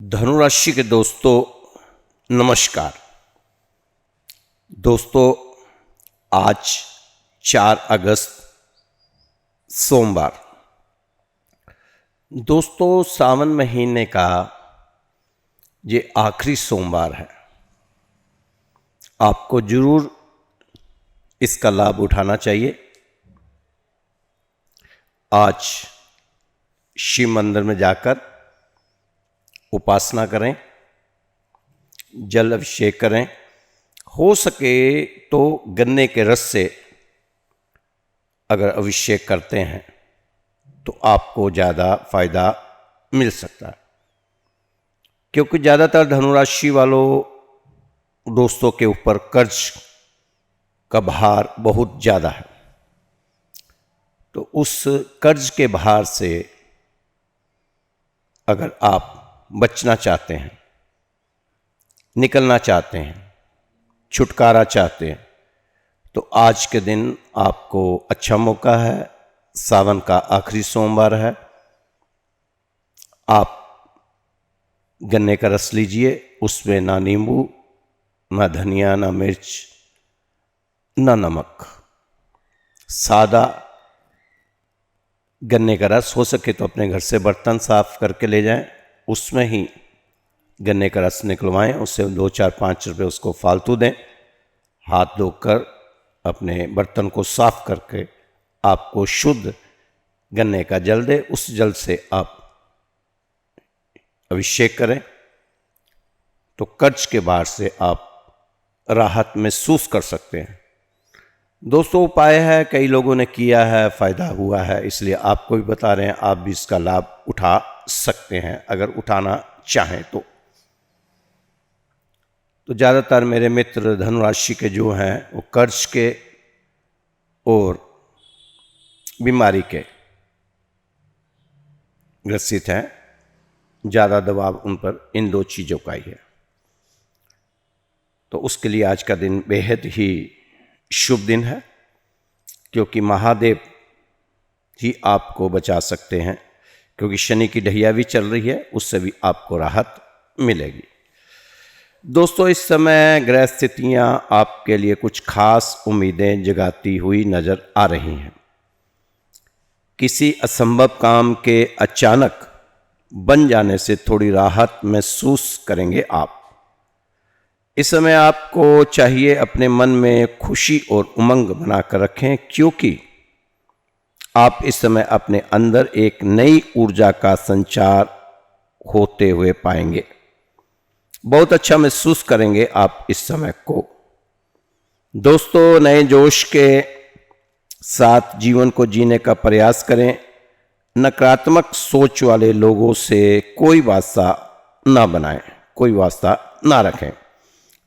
धनु राशि के दोस्तों नमस्कार। दोस्तों आज 4 अगस्त सोमवार। दोस्तों सावन महीने का ये आखिरी सोमवार है। आपको जरूर इसका लाभ उठाना चाहिए। आज शिव मंदिर में जाकर उपासना करें, जल अभिषेक करें। हो सके तो गन्ने के रस से अगर अभिषेक करते हैं तो आपको ज़्यादा फायदा मिल सकता है, क्योंकि ज़्यादातर धनुराशि वालों दोस्तों के ऊपर कर्ज का भार बहुत ज़्यादा है। तो उस कर्ज के भार से अगर आप बचना चाहते हैं, निकलना चाहते हैं, छुटकारा चाहते हैं, तो आज के दिन आपको अच्छा मौका है। सावन का आखिरी सोमवार है। आप गन्ने का रस लीजिए, उसमें ना नींबू, ना धनिया, ना मिर्च, ना नमक, सादा गन्ने का रस। हो सके तो अपने घर से बर्तन साफ करके ले जाएं, उसमें ही गन्ने का रस निकलवाएं, उससे 2, 4, 5 रुपये उसको फालतू दें। हाथ धोकर अपने बर्तन को साफ करके आपको शुद्ध गन्ने का जल दे, उस जल से आप अभिषेक करें तो कर्ज के भार से आप राहत महसूस कर सकते हैं। दोस्तों उपाय है, कई लोगों ने किया है, फ़ायदा हुआ है, इसलिए आपको भी बता रहे हैं। आप भी इसका लाभ उठा सकते हैं अगर उठाना चाहें तो। ज़्यादातर मेरे मित्र धनुराशि के जो हैं वो कर्ज के और बीमारी के ग्रसित हैं। ज़्यादा दबाव उन पर इन 2 चीज़ों का ही है। तो उसके लिए आज का दिन बेहद ही शुभ दिन है, क्योंकि महादेव ही आपको बचा सकते हैं। क्योंकि शनि की ढैया भी चल रही है, उससे भी आपको राहत मिलेगी। दोस्तों इस समय ग्रह स्थितियां आपके लिए कुछ खास उम्मीदें जगाती हुई नजर आ रही हैं। किसी असंभव काम के अचानक बन जाने से थोड़ी राहत महसूस करेंगे आप। इस समय आपको चाहिए अपने मन में खुशी और उमंग बनाकर रखें, क्योंकि आप इस समय अपने अंदर एक नई ऊर्जा का संचार होते हुए पाएंगे। बहुत अच्छा महसूस करेंगे आप इस समय को। दोस्तों नए जोश के साथ जीवन को जीने का प्रयास करें। नकारात्मक सोच वाले लोगों से कोई वास्ता ना बनाएं, कोई वास्ता ना रखें।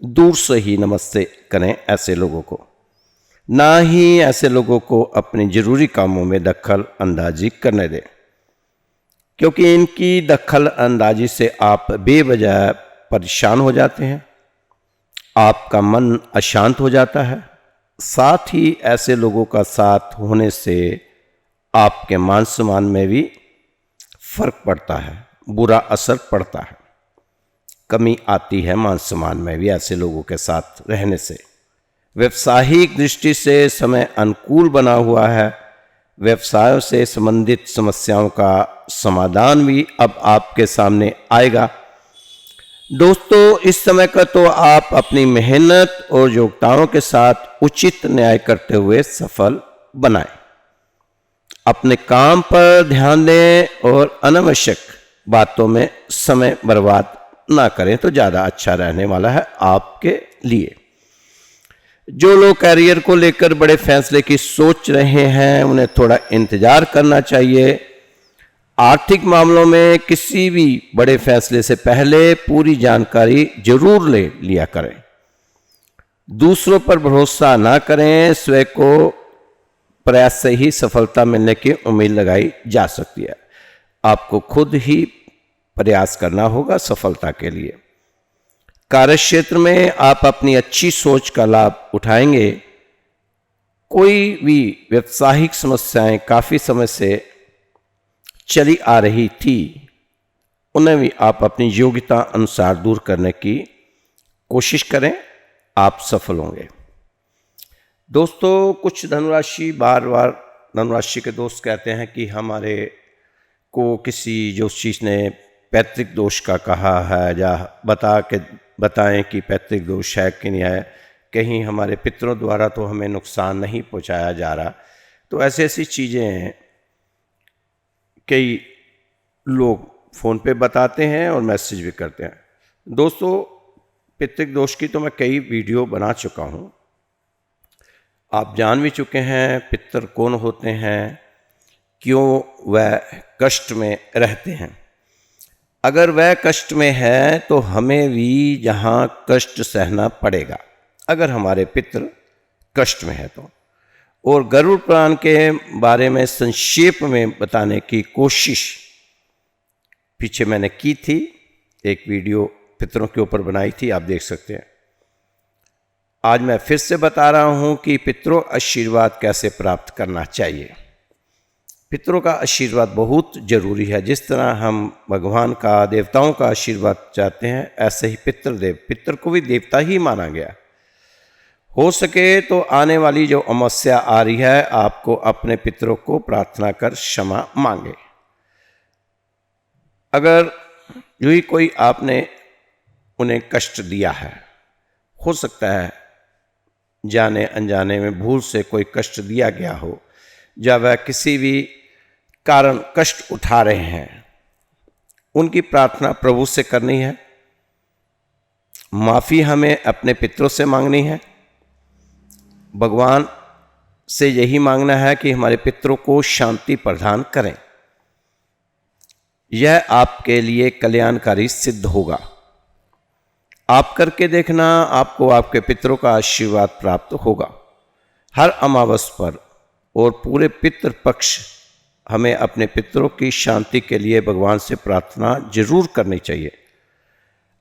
दूर से ही नमस्ते करें ऐसे लोगों को। ना ही ऐसे लोगों को अपने जरूरी कामों में दखल अंदाजी करने दें, क्योंकि इनकी दखल अंदाजी से आप बेवजह परेशान हो जाते हैं, आपका मन अशांत हो जाता है। साथ ही ऐसे लोगों का साथ होने से आपके मान सम्मान में भी फर्क पड़ता है, बुरा असर पड़ता है, कमी आती है मान सम्मान में भी ऐसे लोगों के साथ रहने से। व्यवसायिक दृष्टि से समय अनुकूल बना हुआ है। व्यवसायों से संबंधित समस्याओं का समाधान भी अब आपके सामने आएगा। दोस्तों इस समय का तो आप अपनी मेहनत और योग्यताओं के साथ उचित न्याय करते हुए सफल बनाएं। अपने काम पर ध्यान दें और अनावश्यक बातों में समय बर्बाद ना करें तो ज़्यादा अच्छा रहने वाला है आपके लिए। जो लोग कैरियर को लेकर बड़े फैसले की सोच रहे हैं, उन्हें थोड़ा इंतजार करना चाहिए। आर्थिक मामलों में किसी भी बड़े फैसले से पहले पूरी जानकारी जरूर ले लिया करें। दूसरों पर भरोसा ना करें। स्वयं को प्रयास से ही सफलता मिलने की उम्मीद लगाई जा सकती है। आपको खुद ही प्रयास करना होगा सफलता के लिए। कार्यक्षेत्र में आप अपनी अच्छी सोच का लाभ उठाएंगे। कोई भी व्यावसायिक समस्याएं काफ़ी समय से चली आ रही थी, उन्हें भी आप अपनी योग्यता अनुसार दूर करने की कोशिश करें, आप सफल होंगे। दोस्तों, कुछ धनुराशि बार धनुराशि के दोस्त कहते हैं कि हमारे को किसी ज्योतिषी ने पैतृक दोष का कहा है, या बताएं कि पैतृक दोष है कि नहीं है, कहीं हमारे पितरों द्वारा तो हमें नुकसान नहीं पहुंचाया जा रहा। तो ऐसी चीज़ें कई लोग फ़ोन पे बताते हैं और मैसेज भी करते हैं। दोस्तों, पैतृक दोष की तो मैं कई वीडियो बना चुका हूँ, आप जान भी चुके हैं पितर कौन होते हैं, क्यों वह कष्ट में रहते हैं। अगर वह कष्ट में है तो हमें भी यहाँ कष्ट सहना पड़ेगा, अगर हमारे पितर कष्ट में है तो। और गरुड़ पुराण के बारे में संक्षेप में बताने की कोशिश पीछे मैंने की थी, एक वीडियो पितरों के ऊपर बनाई थी, आप देख सकते हैं। आज मैं फिर से बता रहा हूं कि पितरों आशीर्वाद कैसे प्राप्त करना चाहिए। पितरों का आशीर्वाद बहुत जरूरी है। जिस तरह हम भगवान का, देवताओं का आशीर्वाद चाहते हैं, ऐसे ही पितर को भी देवता ही माना गया। हो सके तो आने वाली जो अमावस्या आ रही है, आपको अपने पितरों को प्रार्थना कर क्षमा मांगे। अगर यही कोई आपने उन्हें कष्ट दिया है, हो सकता है जाने अनजाने में भूल से कोई कष्ट दिया गया हो, या वह किसी भी कारण कष्ट उठा रहे हैं, उनकी प्रार्थना प्रभु से करनी है। माफ़ी हमें अपने पितरों से मांगनी है। भगवान से यही मांगना है कि हमारे पितरों को शांति प्रदान करें। यह आपके लिए कल्याणकारी सिद्ध होगा। आप करके देखना, आपको आपके पितरों का आशीर्वाद प्राप्त होगा। हर अमावस्या पर और पूरे पितृ पक्ष हमें अपने पितरों की शांति के लिए भगवान से प्रार्थना जरूर करनी चाहिए।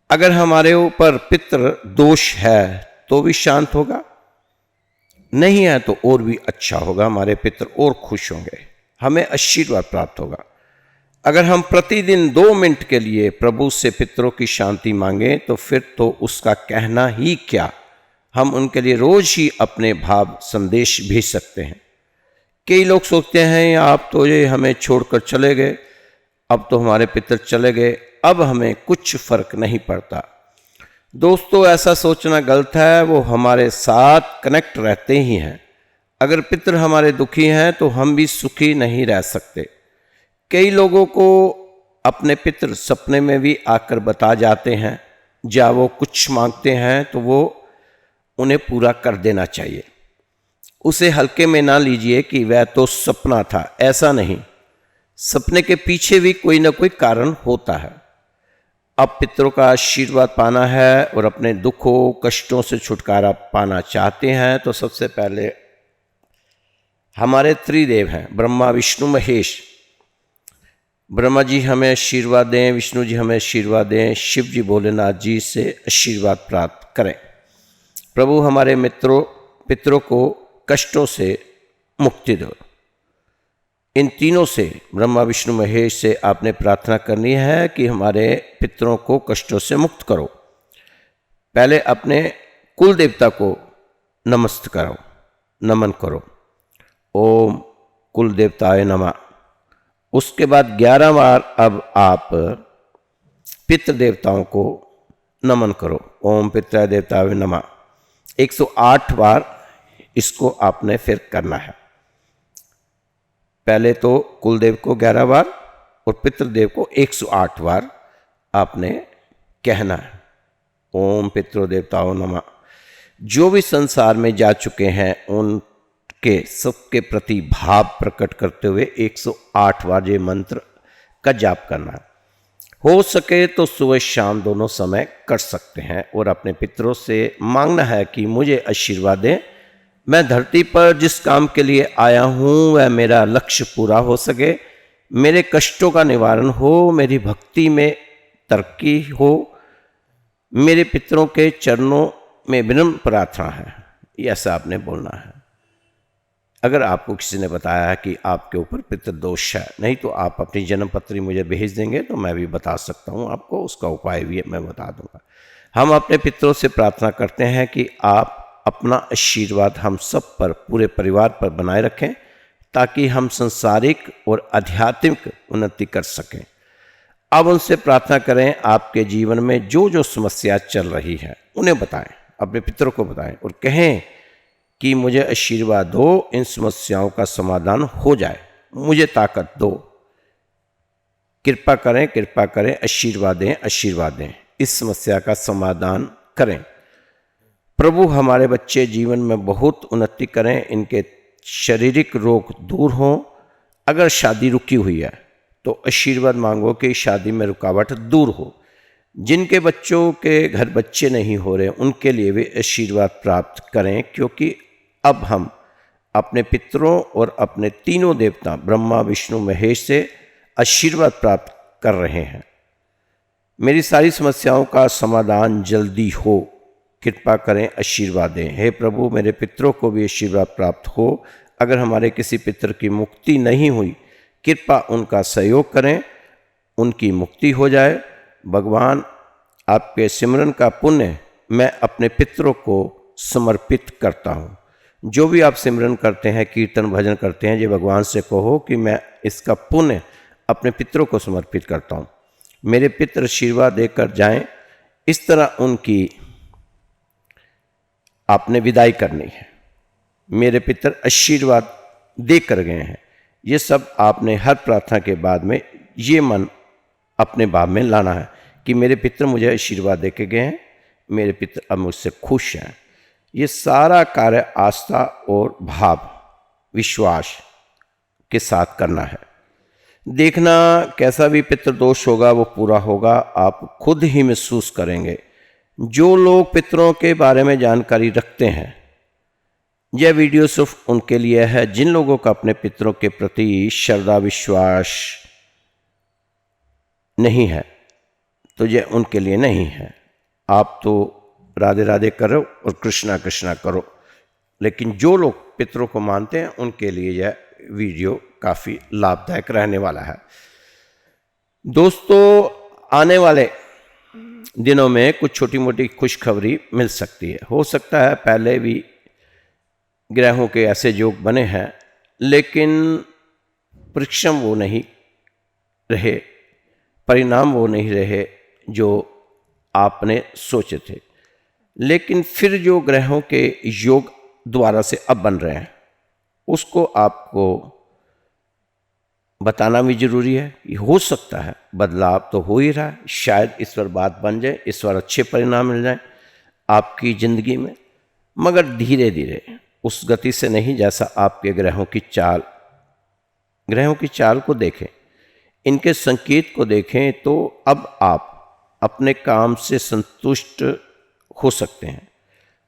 अगर हमारे ऊपर पितृ दोष है तो भी शांत होगा, नहीं है तो और भी अच्छा होगा, हमारे पितृ और खुश होंगे, हमें आशीर्वाद प्राप्त होगा। अगर हम प्रतिदिन 2 मिनट के लिए प्रभु से पितरों की शांति मांगें तो फिर तो उसका कहना ही क्या, हम उनके लिए रोज ही अपने भाव संदेश भेज सकते हैं। कई लोग सोचते हैं आप तो ये हमें छोड़कर चले गए, अब तो हमारे पितर चले गए, अब हमें कुछ फर्क नहीं पड़ता। दोस्तों, ऐसा सोचना गलत है। वो हमारे साथ कनेक्ट रहते ही हैं। अगर पितर हमारे दुखी हैं तो हम भी सुखी नहीं रह सकते। कई लोगों को अपने पितर सपने में भी आकर बता जाते हैं, जब वो कुछ मांगते हैं तो वो उन्हें पूरा कर देना चाहिए। उसे हल्के में ना लीजिए कि वह तो सपना था, ऐसा नहीं। सपने के पीछे भी कोई ना कोई कारण होता है। अब पितरों का आशीर्वाद पाना है और अपने दुखों कष्टों से छुटकारा पाना चाहते हैं तो सबसे पहले हमारे त्रिदेव हैं, ब्रह्मा विष्णु महेश। ब्रह्मा जी हमें आशीर्वाद दें, विष्णु जी हमें आशीर्वाद दें, शिव जी भोलेनाथ जी से आशीर्वाद प्राप्त करें। प्रभु हमारे पितरों को कष्टों से मुक्ति दो। इन तीनों से, ब्रह्मा विष्णु महेश से आपने प्रार्थना करनी है कि हमारे पितरों को कष्टों से मुक्त करो। पहले अपने कुल देवता को नमन करो। ओम कुल देवताय नमः। उसके बाद 11 बार अब आप पितृ देवताओं को नमन करो। ओम पितृ देवताय नमः। 108 बार इसको आपने फिर करना है। पहले तो कुलदेव को 11 बार और पितृदेव को 108 बार आपने कहना है। ओम पितृ देवताओं नमः। जो भी संसार में जा चुके हैं उनके सबके प्रति भाव प्रकट करते हुए 108 बार ये मंत्र का जाप करना है। हो सके तो सुबह शाम दोनों समय कर सकते हैं और अपने पितरों से मांगना है कि मुझे आशीर्वाद दें, मैं धरती पर जिस काम के लिए आया हूँ वह मेरा लक्ष्य पूरा हो सके, मेरे कष्टों का निवारण हो, मेरी भक्ति में तरक्की हो। मेरे पितरों के चरणों में विनम्र प्रार्थना है, ऐसा आपने बोलना है। अगर आपको किसी ने बताया है कि आपके ऊपर पितृदोष है, नहीं तो आप अपनी जन्म पत्री मुझे भेज देंगे तो मैं भी बता सकता हूँ आपको, उसका उपाय भी मैं बता दूंगा। हम अपने पितरों से प्रार्थना करते हैं कि आप अपना आशीर्वाद हम सब पर, पूरे परिवार पर बनाए रखें, ताकि हम सांसारिक और आध्यात्मिक उन्नति कर सकें। अब उनसे प्रार्थना करें, आपके जीवन में जो जो समस्या चल रही है उन्हें बताएं, अपने पितरों को बताएं और कहें कि मुझे आशीर्वाद दो, इन समस्याओं का समाधान हो जाए, मुझे ताकत दो, कृपा करें, कृपा करें, आशीर्वाद दें, आशीर्वाद दें, इस समस्या का समाधान करें। प्रभु हमारे बच्चे जीवन में बहुत उन्नति करें, इनके शारीरिक रोग दूर हों। अगर शादी रुकी हुई है तो आशीर्वाद मांगो कि शादी में रुकावट दूर हो। जिनके बच्चों के घर बच्चे नहीं हो रहे उनके लिए भी आशीर्वाद प्राप्त करें, क्योंकि अब हम अपने पितरों और अपने तीनों देवता ब्रह्मा विष्णु महेश से आशीर्वाद प्राप्त कर रहे हैं। मेरी सारी समस्याओं का समाधान जल्दी हो, कृपा करें, आशीर्वाद दें। हे प्रभु, मेरे पितरों को भी आशीर्वाद प्राप्त हो। अगर हमारे किसी पितर की मुक्ति नहीं हुई, कृपा उनका सहयोग करें, उनकी मुक्ति हो जाए। भगवान, आपके सिमरन का पुण्य मैं अपने पितरों को समर्पित करता हूँ। जो भी आप सिमरन करते हैं, कीर्तन भजन करते हैं, ये भगवान से कहो कि मैं इसका पुण्य अपने पितरों को समर्पित करता हूँ। मेरे पितर आशीर्वाद देकर जाएं। इस तरह उनकी आपने विदाई करनी है। मेरे पितर आशीर्वाद देकर गए हैं। ये सब आपने हर प्रार्थना के बाद में ये मन अपने भाव में लाना है कि मेरे पितर मुझे आशीर्वाद देके गए हैं, मेरे पितर अब मुझसे खुश हैं। ये सारा कार्य आस्था और भाव, विश्वास के साथ करना है। देखना कैसा भी पितृदोष होगा वो पूरा होगा, आप खुद ही महसूस करेंगे। जो लोग पितरों के बारे में जानकारी रखते हैं, यह वीडियो सिर्फ उनके लिए है। जिन लोगों का अपने पितरों के प्रति श्रद्धा विश्वास नहीं है तो यह उनके लिए नहीं है। आप तो राधे राधे करो और कृष्णा कृष्णा करो, लेकिन जो लोग पितरों को मानते हैं उनके लिए यह वीडियो काफ़ी लाभदायक रहने वाला है। दोस्तों, आने वाले दिनों में कुछ छोटी मोटी खुशखबरी मिल सकती है। हो सकता है पहले भी ग्रहों के ऐसे योग बने हैं, लेकिन परिश्रम वो नहीं रहे, परिणाम वो नहीं रहे जो आपने सोचे थे। लेकिन फिर जो ग्रहों के योग द्वारा से अब बन रहे हैं, उसको आपको बताना भी जरूरी है। ये हो सकता है बदलाव तो हो ही रहा है, शायद इस बार बात बन जाए, इस बार अच्छे परिणाम मिल जाए आपकी ज़िंदगी में, मगर धीरे धीरे उस गति से नहीं जैसा आपके ग्रहों की चाल को देखें, इनके संकेत को देखें, तो अब आप अपने काम से संतुष्ट हो सकते हैं।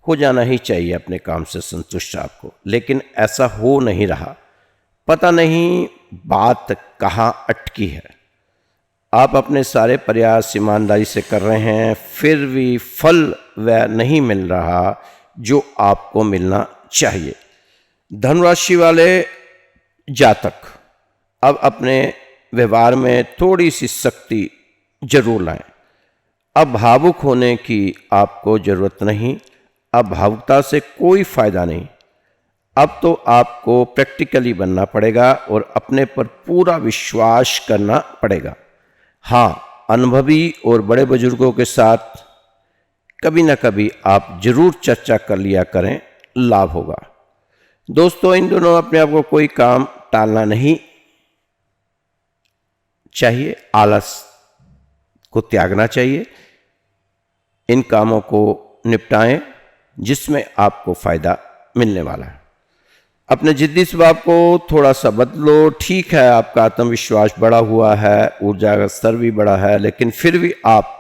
हो जाना ही चाहिए अपने काम से संतुष्ट आपको, लेकिन ऐसा हो नहीं रहा। पता नहीं बात कहाँ अटकी है। आप अपने सारे प्रयास ईमानदारी से कर रहे हैं, फिर भी फल वह नहीं मिल रहा जो आपको मिलना चाहिए। धनुराशि वाले जातक अब अपने व्यवहार में थोड़ी सी सख्ती जरूर लाएं। अब भावुक होने की आपको जरूरत नहीं, अब भावुकता से कोई फायदा नहीं। अब तो आपको प्रैक्टिकली बनना पड़ेगा और अपने पर पूरा विश्वास करना पड़ेगा। हाँ, अनुभवी और बड़े बुजुर्गों के साथ कभी ना कभी आप जरूर चर्चा कर लिया करें, लाभ होगा। दोस्तों, इन दोनों अपने आप को कोई काम टालना नहीं चाहिए, आलस को त्यागना चाहिए। इन कामों को निपटाएं जिसमें आपको फायदा मिलने वाला है। अपने जिद्दी स्वभाव को थोड़ा सा बदलो। ठीक है, आपका आत्मविश्वास बढ़ा हुआ है, ऊर्जा का स्तर भी बढ़ा है, लेकिन फिर भी आप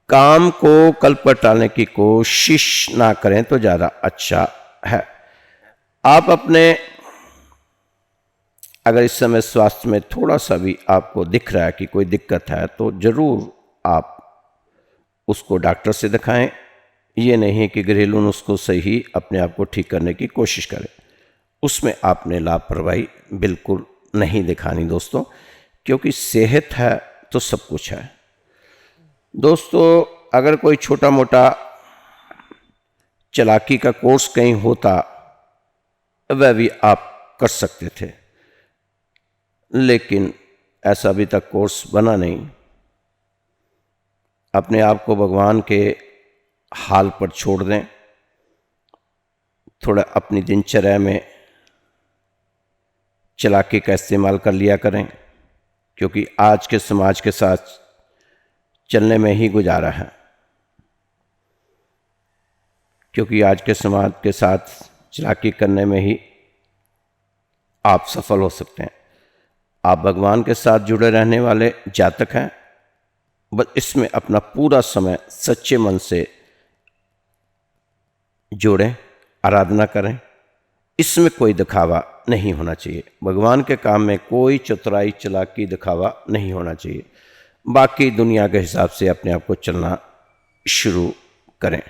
काम को कल पर टालने की कोशिश ना करें तो ज़्यादा अच्छा है। आप अपने अगर इस समय स्वास्थ्य में थोड़ा सा भी आपको दिख रहा है कि कोई दिक्कत है, तो ज़रूर आप उसको डॉक्टर से दिखाएं। ये नहीं कि घरेलू नुस्खों से ही अपने आप को ठीक करने की कोशिश करें। उसमें आपने लापरवाही बिल्कुल नहीं दिखानी दोस्तों, क्योंकि सेहत है तो सब कुछ है। दोस्तों, अगर कोई छोटा मोटा चालाकी का कोर्स कहीं होता वह भी आप कर सकते थे, लेकिन ऐसा अभी तक कोर्स बना नहीं। अपने आप को भगवान के हाल पर छोड़ दें, थोड़ा अपनी दिनचर्या में चालाकी का इस्तेमाल कर लिया करें, क्योंकि आज के समाज के साथ चलने में ही गुजारा है। क्योंकि आज के समाज के साथ चालाकी करने में ही आप सफल हो सकते हैं। आप भगवान के साथ जुड़े रहने वाले जातक हैं, बस इसमें अपना पूरा समय सच्चे मन से जोड़ें, आराधना करें। इसमें कोई दिखावा नहीं होना चाहिए। भगवान के काम में कोई चतुराई चालाकी दिखावा नहीं होना चाहिए। बाकी दुनिया के हिसाब से अपने आप को चलना शुरू करें।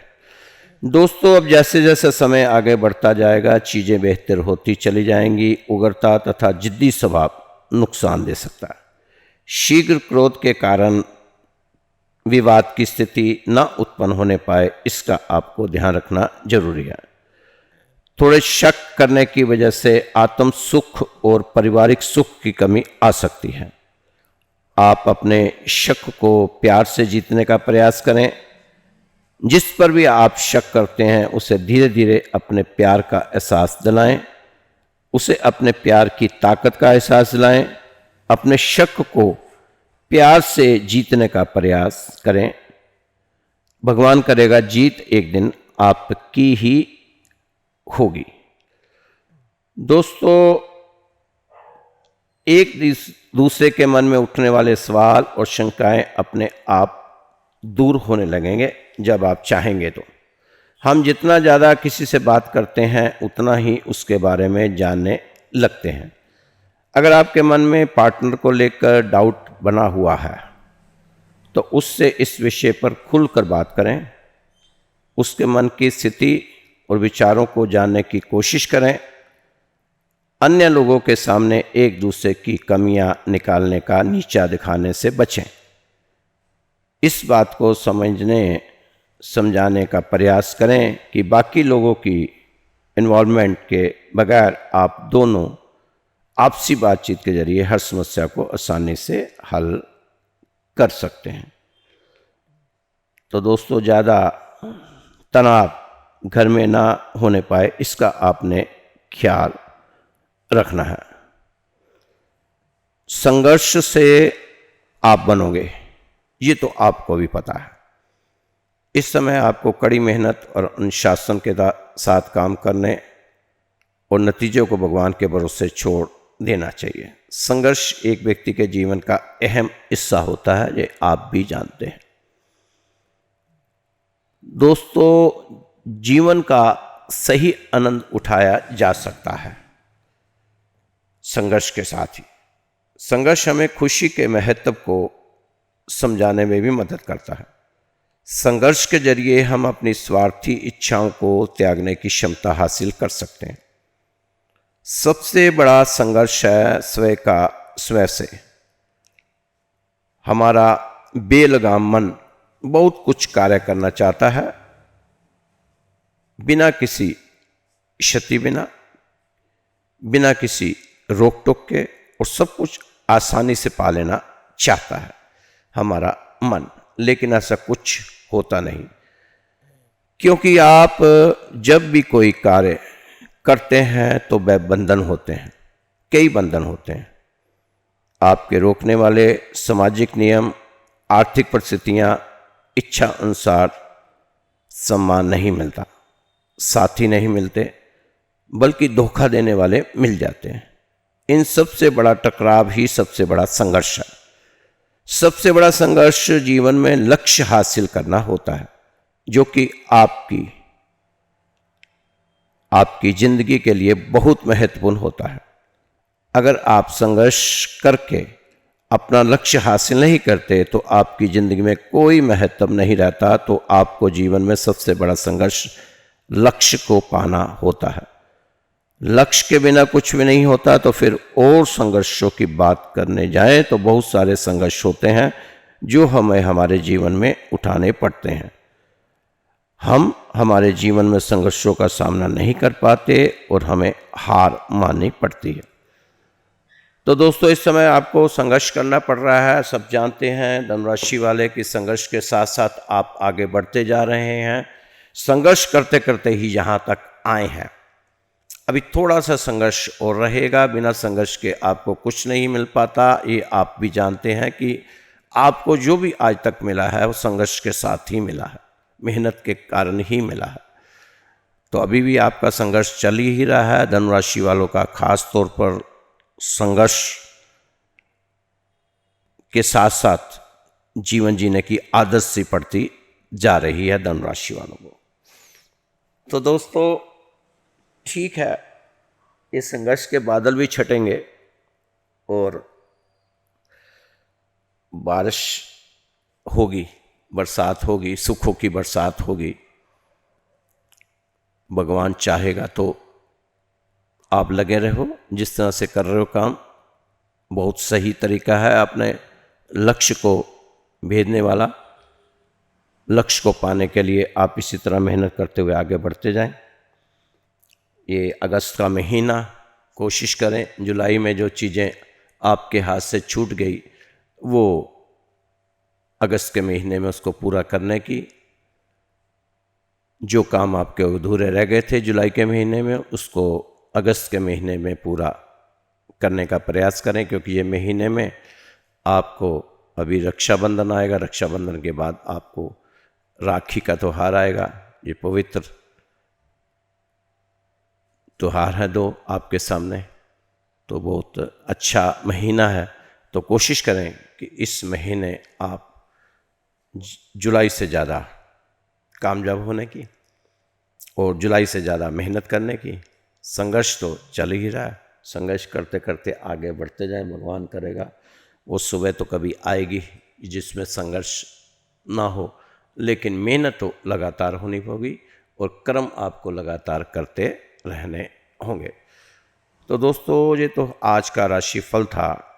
दोस्तों, अब जैसे जैसे समय आगे बढ़ता जाएगा चीज़ें बेहतर होती चली जाएंगी। उग्रता तथा जिद्दी स्वभाव नुकसान दे सकता है। शीघ्र क्रोध के कारण विवाद की स्थिति न उत्पन्न होने पाए, इसका आपको ध्यान रखना जरूरी है। थोड़े शक करने की वजह से आत्म सुख और पारिवारिक सुख की कमी आ सकती है। आप अपने शक को प्यार से जीतने का प्रयास करें। जिस पर भी आप शक करते हैं उसे धीरे धीरे अपने प्यार का एहसास दिलाएं, उसे अपने प्यार की ताकत का एहसास दिलाएं। अपने शक को प्यार से जीतने का प्रयास करें। भगवान करेगा जीत एक दिन आपकी ही होगी। दोस्तों, एक दूसरे के मन में उठने वाले सवाल और शंकाएं अपने आप दूर होने लगेंगे जब आप चाहेंगे तो। हम जितना ज़्यादा किसी से बात करते हैं उतना ही उसके बारे में जानने लगते हैं। अगर आपके मन में पार्टनर को लेकर डाउट बना हुआ है तो उससे इस विषय पर खुलकर बात करें। उसके मन की स्थिति और विचारों को जानने की कोशिश करें। अन्य लोगों के सामने एक दूसरे की कमियां निकालने का नीचा दिखाने से बचें। इस बात को समझाने का प्रयास करें कि बाकी लोगों की इन्वॉल्वमेंट के बगैर आप दोनों आपसी बातचीत के जरिए हर समस्या को आसानी से हल कर सकते हैं। तो दोस्तों, ज़्यादा तनाव घर में ना होने पाए, इसका आपने ख्याल रखना है। संघर्ष से आप बनोगे, ये तो आपको भी पता है। इस समय आपको कड़ी मेहनत और अनुशासन के साथ काम करने और नतीजों को भगवान के भरोसे छोड़ देना चाहिए। संघर्ष एक व्यक्ति के जीवन का अहम हिस्सा होता है, ये आप भी जानते हैं। दोस्तों, जीवन का सही आनंद उठाया जा सकता है संघर्ष के साथ ही। संघर्ष हमें खुशी के महत्व को समझाने में भी मदद करता है। संघर्ष के जरिए हम अपनी स्वार्थी इच्छाओं को त्यागने की क्षमता हासिल कर सकते हैं। सबसे बड़ा संघर्ष है स्वयं से। हमारा बेलगाम मन बहुत कुछ कार्य करना चाहता है, बिना किसी क्षति बिना किसी रोक टोक के, और सब कुछ आसानी से पा लेना चाहता है हमारा मन। लेकिन ऐसा कुछ होता नहीं, क्योंकि आप जब भी कोई कार्य करते हैं तो वह बंधन होते हैं, कई बंधन होते हैं। आपके रोकने वाले सामाजिक नियम, आर्थिक परिस्थितियां, इच्छा अनुसार सम्मान नहीं मिलता, साथी नहीं मिलते, बल्कि धोखा देने वाले मिल जाते हैं। इन सबसे बड़ा टकराव ही सबसे बड़ा संघर्ष है। सबसे बड़ा संघर्ष जीवन में लक्ष्य हासिल करना होता है, जो कि आपकी जिंदगी के लिए बहुत महत्वपूर्ण होता है। अगर आप संघर्ष करके अपना लक्ष्य हासिल नहीं करते तो आपकी जिंदगी में कोई महत्व नहीं रहता। तो आपको जीवन में सबसे बड़ा संघर्ष लक्ष्य को पाना होता है। लक्ष्य के बिना कुछ भी नहीं होता। तो फिर और संघर्षों की बात करने जाएं तो बहुत सारे संघर्ष होते हैं जो हमें हमारे जीवन में उठाने पड़ते हैं। हम हमारे जीवन में संघर्षों का सामना नहीं कर पाते और हमें हार माननी पड़ती है। तो दोस्तों, इस समय आपको संघर्ष करना पड़ रहा है, सब जानते हैं धनु राशि वाले कि संघर्ष के साथ साथ आप आगे बढ़ते जा रहे हैं। संघर्ष करते करते ही यहाँ तक आए हैं। अभी थोड़ा सा संघर्ष और रहेगा, बिना संघर्ष के आपको कुछ नहीं मिल पाता। ये आप भी जानते हैं कि आपको जो भी आज तक मिला है वो संघर्ष के साथ ही मिला है, मेहनत के कारण ही मिला है। तो अभी भी आपका संघर्ष चल ही रहा है। धनु राशि वालों का खास तौर पर संघर्ष के साथ साथ जीवन जीने की आदत सी पड़ती जा रही है धनु राशि वालों को। तो दोस्तों, ठीक है, ये संघर्ष के बादल भी छटेंगे और बारिश होगी, बरसात होगी, सुखों की बरसात होगी। भगवान चाहेगा तो आप लगे रहो, जिस तरह से कर रहे हो काम बहुत सही तरीका है अपने लक्ष्य को भेदने वाला। लक्ष्य को पाने के लिए आप इसी तरह मेहनत करते हुए आगे बढ़ते जाएं। ये अगस्त का महीना, कोशिश करें जुलाई में जो चीज़ें आपके हाथ से छूट गई वो अगस्त के महीने में उसको पूरा करने की। जो काम आपके अधूरे रह गए थे जुलाई के महीने में, उसको अगस्त के महीने में पूरा करने का प्रयास करें, क्योंकि ये महीने में आपको अभी रक्षाबंधन आएगा। रक्षाबंधन के बाद आपको राखी का त्यौहार आएगा। ये पवित्र त्यौहार है दो आपके सामने, तो बहुत अच्छा महीना है। तो कोशिश करें कि इस महीने आप जुलाई से ज़्यादा कामयाब होने की और जुलाई से ज़्यादा मेहनत करने की। संघर्ष तो चल ही रहा है, संघर्ष करते करते आगे बढ़ते जाएं। भगवान करेगा वो सुबह तो कभी आएगी जिसमें संघर्ष ना हो, लेकिन मेहनत तो लगातार होनी होगी और कर्म आपको लगातार करते रहने होंगे। तो दोस्तों, ये तो आज का राशिफल था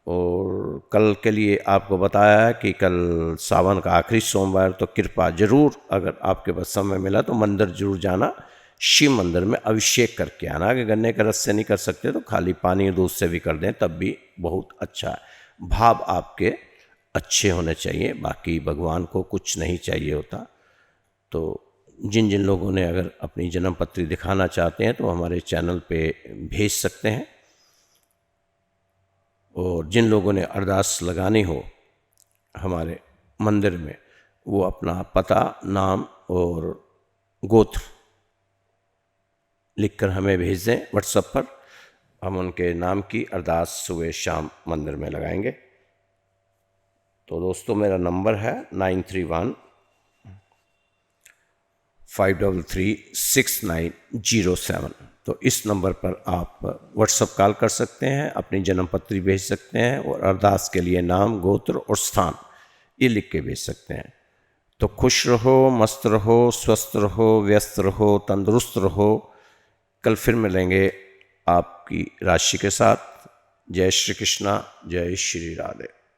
और कल के लिए आपको बताया है कि कल सावन का आखिरी सोमवार, तो कृपा जरूर, अगर आपके पास समय मिला तो मंदिर जरूर जाना, शिव मंदिर में अभिषेक करके आना। अगर गन्ने के रस से नहीं कर सकते तो खाली पानी और दूध से भी कर दें, तब भी बहुत अच्छा है। भाव आपके अच्छे होने चाहिए, बाकी भगवान को कुछ नहीं चाहिए होता। तो जिन जिन लोगों ने अगर अपनी जन्म पत्री दिखाना चाहते हैं तो हमारे चैनल पे भेज सकते हैं, और जिन लोगों ने अरदास लगानी हो हमारे मंदिर में, वो अपना पता, नाम और गोत्र लिखकर हमें भेज दें व्हाट्सएप पर। हम उनके नाम की अरदास सुबह शाम मंदिर में लगाएंगे। तो दोस्तों, मेरा नंबर है 9315336907। तो इस नंबर पर आप व्हाट्सएप कॉल कर सकते हैं, अपनी जन्म पत्री भेज सकते हैं और अरदास के लिए नाम, गोत्र और स्थान ये लिख के भेज सकते हैं। तो खुश रहो, मस्त रहो, स्वस्थ रहो, व्यस्त रहो, तंदुरुस्त रहो। कल फिर मिलेंगे आपकी राशि के साथ। जय श्री कृष्णा, जय श्री राधे।